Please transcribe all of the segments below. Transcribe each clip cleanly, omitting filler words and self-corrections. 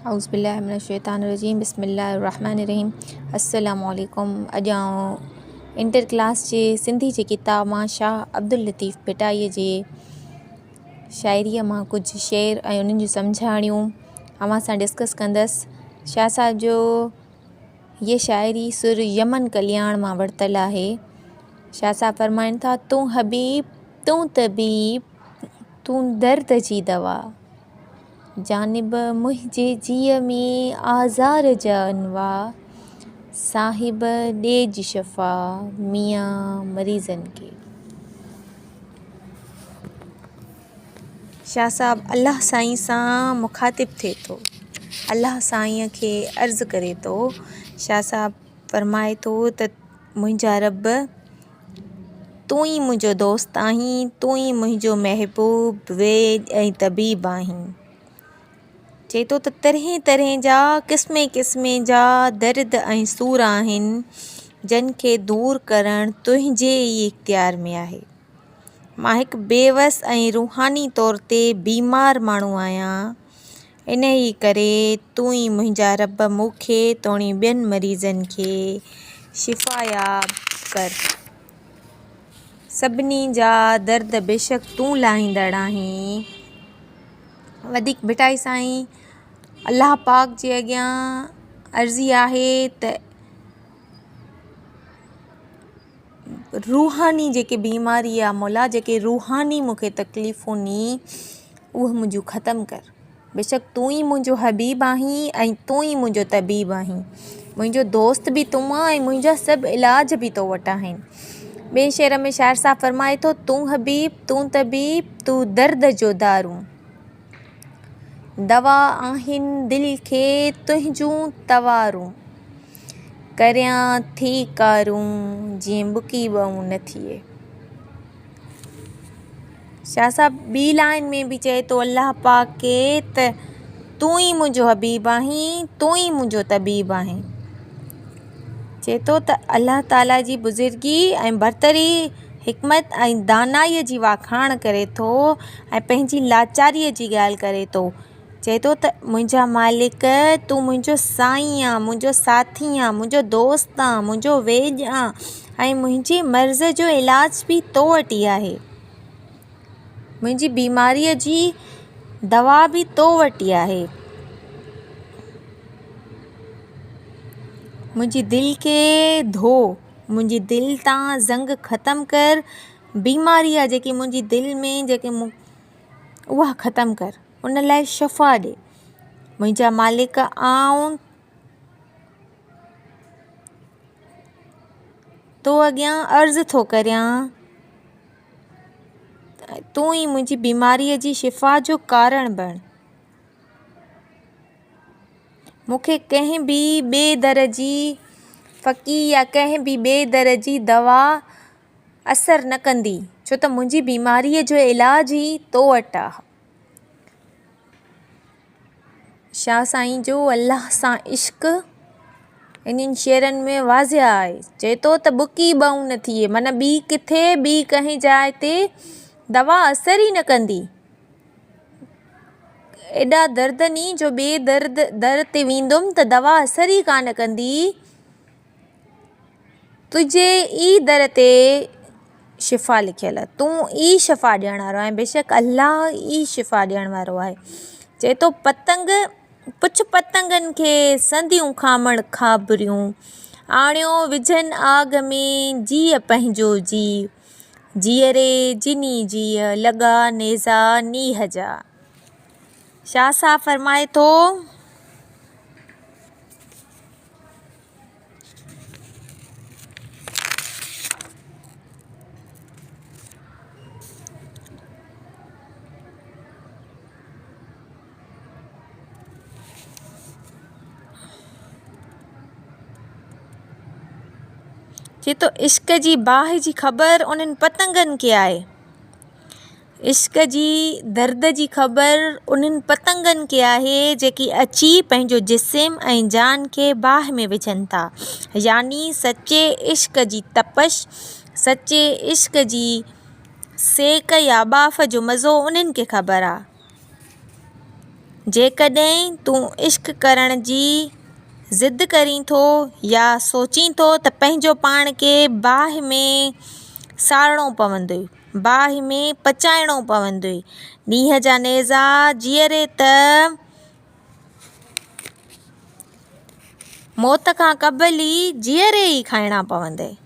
औज़ुबिल्लाहिमिनश्शैतानिर्रजीम बिस्मिल्लाहिर्रहमानिर्रहीम। अस्सलामु अलैकुम। अॼु इंटर क्लास जे सिंधी जी किताब मां शाह अब्दुल लतीफ़ भिटाईअ जे शाइरीअ मां कुझु शेर ऐं उन्हनि जूं सम्झाणियूं अवां सां डिस्कस कंदसि। शाह साहब जो ये शाइरी सुर यमन कल्याण मां वरितल आहे। शाह साहब फरमाइनि था, तूं हबीब तूं तबीब तूं दर्द जी दवा, जानिब मुंहिंजे जीअ में आज़ार जा अनवा, साहिब ॾेज शफ़ा मियाँ मरीज़नि खे। शाह साहब अल्लाह साईं सां मुखातिब थिए थो, अल्लाह साईं खे अर्ज़ु करे थो। शाह साहब फरमाए थो त मुंहिंजा रब तूं ई मुंहिंजो दोस्त आहीं, तूं ई मुंहिंजो महबूब वेद ऐं तबीब आहीं। चए थो त तरह तरह जा क़िस्मे क़िस्मे जा दर्द ऐं सूर आहिनि, जिन खे दूर करणु तुंहिंजे ई इख़्तियार में आहे। मां हिकु बेवस ऐं रूहानी तौर ते बीमार माण्हू आहियां, इन ई करे तूं ई मुंहिंजा रब मूंखे तोणी ॿियनि मरीज़नि खे शिफ़ायाब कर। सभिनी जा दर्द बेशक तूं लाहींदड़ आहीं। वधीक भिटाई साईं अल्लाह पाक जे अॻियां अर्ज़ी आहे त रूहानी जेके बीमारी आहे मौला, जेके रूहानी मूंखे तकलीफ़ूं नी उहे मुंहिंजूं ख़तमु कर। बेशक तूं ई मुंहिंजो हबीब आहीं ऐं तूं ई मुंहिंजो तबीब आहीं। मुंहिंजो दोस्त बि तूं आहे ऐं मुंहिंजा सभु इलाज बि तो वटि आहिनि। ॿिए शेर में शाइर साहब फरमाए थो, तूं हबीब तूं तबीब तूं दर्द जो दारू, दवा आहिनि दिलि खे तुंहिंजूं तवारूं, करियां थी कारूं जीअं बुकी ॿऊं न थिए। शाह साहब ॿी लाइन में बि चए थो अल्लाह पाक खे त तूं ई मुंहिंजो हबीब आहीं, तूं ई मुंहिंजो तबीब आहीं। चए थो त अल्लाह ताला जी बुज़ुर्गी ऐं बरतरी हिकमत ऐं दानाईअ जी वाखाण करे थो ऐं पंहिंजी लाचारीअ जी ॻाल्हि करे थो। चए थो त मुंहिंजा मालिक तूं मुंहिंजो साईं आहे, मुंहिंजो साथी आहे, मुंहिंजो दोस्त आहे, मुंहिंजो वेझ आहे ऐं मुंहिंजे मर्ज़ जो इलाज बि तो वटि ई आहे। मुंहिंजी बीमारीअ जी दवा बि तो वटि ई आहे। मुंहिंजी दिलि खे धो, मुंहिंजी दिलि तां ज़ंग ख़तमु कर, बीमारी आहे जेकी मुंहिंजी दिलि में जेके उहा ख़तमु कर, उन लाइ शफ़ा ॾे। मुंहिंजा मालिक आऊं तो अॻियां अर्ज़ु थो करियां, तूं ई मुंहिंजी बीमारीअ जी शिफ़ा जो कारण बण। मूंखे कंहिं बि ॿिए दर जी फ़क़ी या कंहिं बि ॿिए दर जी दवा असरु न कंदी, छो त मुंहिंजी बीमारीअ जो इलाज ई तो वटि आहे। शाह साईं जो अल्लाह सां इश्क़ इन्हनि शेरनि में वाज़िह आहे। चए थो त बुकी ॿऊं न थिए, माना ॿी किथे ॿी कंहिं जाइ ते दवा असर ई न कंदी। एॾा दर्द नी जो ॿिए दर ते वेंदुमि त दवा असर ई कान कंदी, तुंहिंजे ई दर ते शिफ़ा लिखियल, तूं ई शिफ़ा ॾियण वारो आहे, बेशक अल्लाह ई शिफ़ा ॾियण वारो आहे। चए थो पतंग पुछ पतंगनि खे संदियूं खामण खाबरियूं, आणियो विझनि आग में जीअ पंहिंजो जीउ, जीअरे जिनी जीअ लॻा नेज़ा नीह जा। शाह साहब फरमाए थो, चए थो इश्क़ जी बाहि जी ख़बर उन्हनि पतंगनि खे आहे, इश्क़ जी दर्द जी ख़बर उन्हनि पतंगनि खे आहे जेकी अची पंहिंजो जिस्म ऐं जान खे बाहि में विझनि था। यानी सचे इश्क़ जी तपश, सचे इश्क़ जी सेक या बाफ़ जो मज़ो उन्हनि खे ख़बर आहे। जेकॾहिं तूं इश्क करण जी ज़िद करीं थो या सोचीं थो त पंहिंजो पाण खे बाहि में साड़णो पवंदुई, बाहि में पचाइणो पवंदुई। ॾींहं जा नेज़ा जीअरे त मौत खां क़बल ई जीअरे ई खाइणा पवंदई।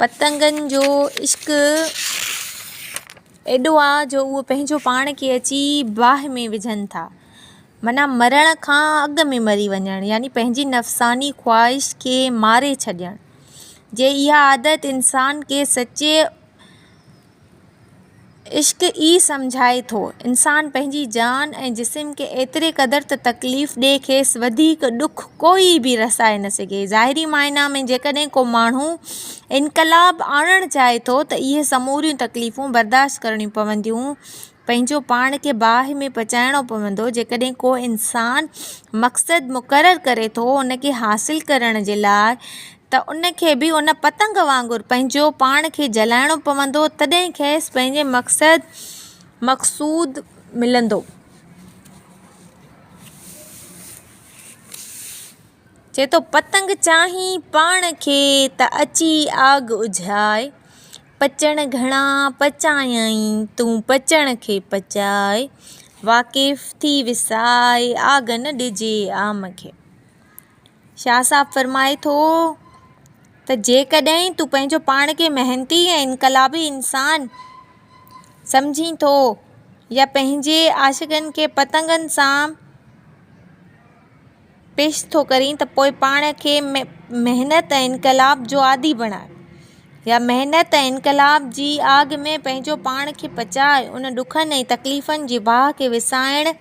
पतंगनि जो इश्क एॾो आहे जो उहो पंहिंजो पाण खे अची बाहि में विझनि था, माना मरण खां अॻु में मरी वञणु, यानी पंहिंजी नफ़सानी ख़्वाहिश खे मारे छॾणु। जे इहा आदत इंसान खे सचे इश्क ई सम्झाए थो, इंसान पंहिंजी जान ऐं जिस्म खे एतिरे क़दुरु त तकलीफ़ ॾिए खेसि वधीक ॾुख कोई बि रसाए न सघे। ज़ाहिरी मायना में जेकॾहिं को माण्हू इनक़लाब आणणु चाहे थो त इहे समूरियूं तकलीफ़ूं बर्दाश्त करणियूं पवंदियूं, पंहिंजो पाण खे बाहि में पचाइणो पवंदो। जेकॾहिं को इंसानु मक़सदु मुक़ररु करे थो उनखे हासिलु करण जे लाइ, त उनखे बि उन पतंग वांगुरु पंहिंजो पाण खे जलाइणो पवंदो, तॾहिं खेसि पंहिंजे मक़सूद मिलंदो। चए थो पतंग चाहीं पाण खे त अची आग उझाए, पचण घणा पचायई तूं पचण खे पचाए, वाक़िफ़ थी विसाए आग न ॾिजे आम खे। शाह साहब फरमाए थो त जेकॾहिं तूं पंहिंजो पाण खे मेहनती ऐं इनक़लाबी इंसान सम्झीं थो या पंहिंजे आशिक़नि खे पतंगनि सां पेश थो करीं त पोइ पाण खे महिनत ऐं इनक़लाब जो आदी बणाए, या महिनत ऐं इनक़लाब जी आग में पंहिंजो पाण खे पचाए उन ॾुखनि ऐं तकलीफ़ुनि जी बाहि खे विसाइण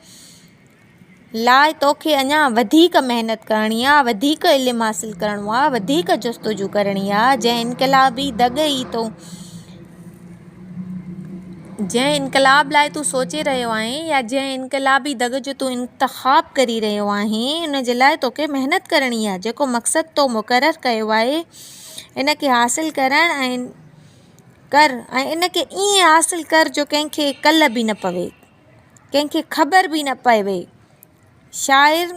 लाइ तोखे अञा वधीक महिनत करणी आहे, वधीक इल्मु हासिलु करिणो आहे, वधीक जस्तजू करणी आहे। जंहिं इनक़लाब लाइ तूं सोचे रहियो आहीं या जंहिं इनक़लाबी दग जो तूं इंतिख़ाबु करी रहियो आहीं, उन जे लाइ तोखे महिनत करणी आहे। जेको मक़सदु तो मुक़ररु कयो आहे इन खे हासिलु करणु ऐं इन खे ईअं हासिलु कर जो कंहिंखे कल्ह बि न पवे, कंहिंखे ख़बर बि न पवे। शाइर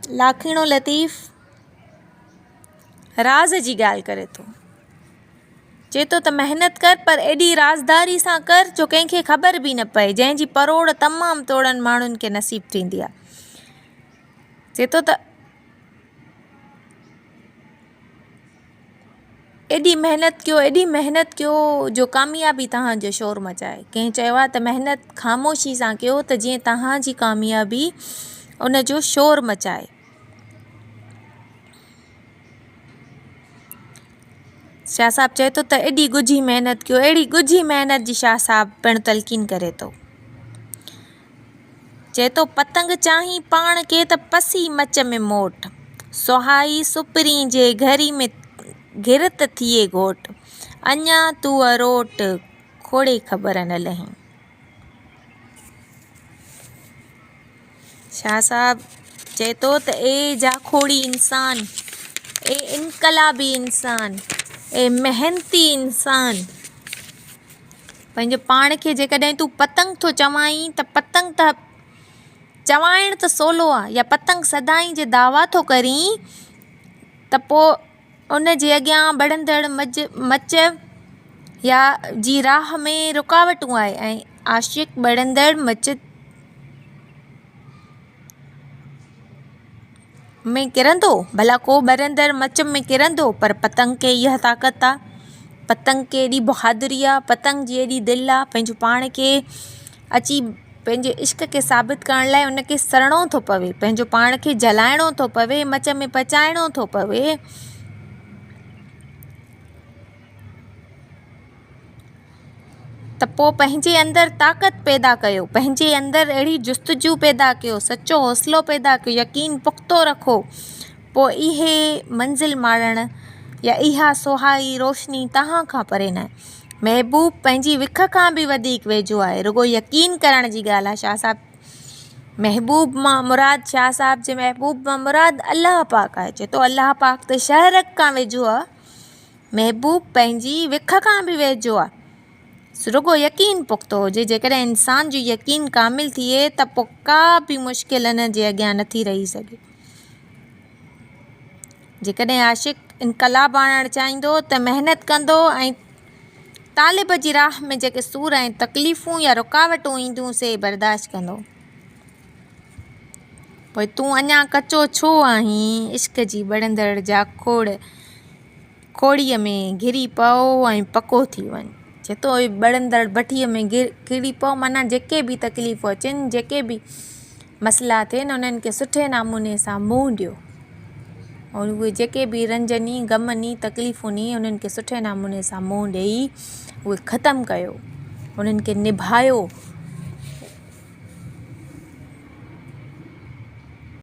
लाखीणो लतीफ़ राज़ जी ॻाल्हि करे थो, चए थो त महिनत कर पर एॾी राज़दारी सां कर जो कंहिंखे ख़बर बि न पए, जंहिंजी परोड़ तमामु तोड़नि माण्हुनि खे नसीबु थींदी आहे। चए थो त एॾी महिनत कयो जो कामयाबी तव्हांजो शोर मचाए। कंहिं चयो आहे त महिनत ख़ामोशी सां कयो त जीअं तव्हांजी कामयाबी उन जो शोर मचाए। शाह साहब चए थो त एॾी ॻुझी महिनत कयो, अहिड़ी ॻुझी महिनत जी शाह साहब पिणु तलक़ीन करे थो। चए थो पतंग चाहीं पाण खे त पसी मच में मोट, सुहाई सुपरी जे घरी में घिरत थिए घोट, अञा तूं अरोट खोड़े ख़बर न लहीं। शाह साहब चए थो त ए जाखोड़ी इंसान, ए इनक़लाबी इंसान, ए मेहनती इंसान, पंहिंजे पाण खे जेकॾहिं तूं पतंग थो चवाहीं त पतंग त चवाइण त सवलो आहे, या पतंग सदाईं जे दावा थो करीं त पोइ उन जे अॻियां बढ़ंदड़ मच या जी राह में रुकावटूं आहे, ऐं आशिक़ बढ़ंदड़ मच में किरंदो, भला को बढ़ंदड़ मच में किरंदो, पर पतंग खे इहा ताक़त आहे, पतंग खे एॾी बहादुरी आहे, पतंग जी एॾी दिलि आहे, पंहिंजो पाण खे अची पंहिंजे इश्क खे साबित करण लाइ उनखे सड़णो थो पवे, पंहिंजो पाण खे जलाइणो थो पवे, मच में पचाइणो थो पवे। त पोइ पंहिंजे अंदरि ताक़त पैदा कयो, पंहिंजे अंदरि अहिड़ी जुस्तजू पैदा कयो, सचो हौसलो पैदा कयो, यकीन पुख़्तो रखो, पोइ इहे मंज़िल माणणु या इहा सुहाई रोशनी तव्हां खां परे न आहे। महबूब पंहिंजी विख खां बि वधीक वेझो आहे, रुगो यकीन करण जी ॻाल्हि आहे। शाह साहब महबूब मां मुराद, शाह साहब जे महबूब मां मुराद अलाह पाक आहे। चए थो अलाह पाक त शहरक खां वेझो आहे, महबूब पंहिंजी विख खां बि वेझो आहे। रुगो यकीन पुख़्तो हुजे। जेकॾहिं इंसान जो यकीन कामिल थिए त पोइ का बि मुश्किल हिन जे अॻियां नथी रही सघे। जेकॾहिं आशिक़ इनक़लाब आणणु चाहींदो त महिनत कंदो ऐं तालिब जी राह में जेके सूर ऐं तकलीफ़ूं या रुकावटूं ईंदियूं से बर्दाश्त कंदो। पोइ तूं अञा कचो छो आहीं? इश्क जी बड़ंदड़ जा खोड़ीअ में घिरी पओ ऐं पको थी वञ। जेतो बड़ंदड़ भठीअ में घिरी पओ माना जेके बि तकलीफ़ूं अचनि, जेके बि मसइला थियनि उन्हनि खे सुठे नमूने सां मुंहुं ॾियो और उहे जेके बि रंजनी ग़मनी तकलीफ़ूं उन्हनि खे सुठे नमूने सां मुंहुं ॾेई उहे ख़तमु कयो, उन्हनि खे निभायो।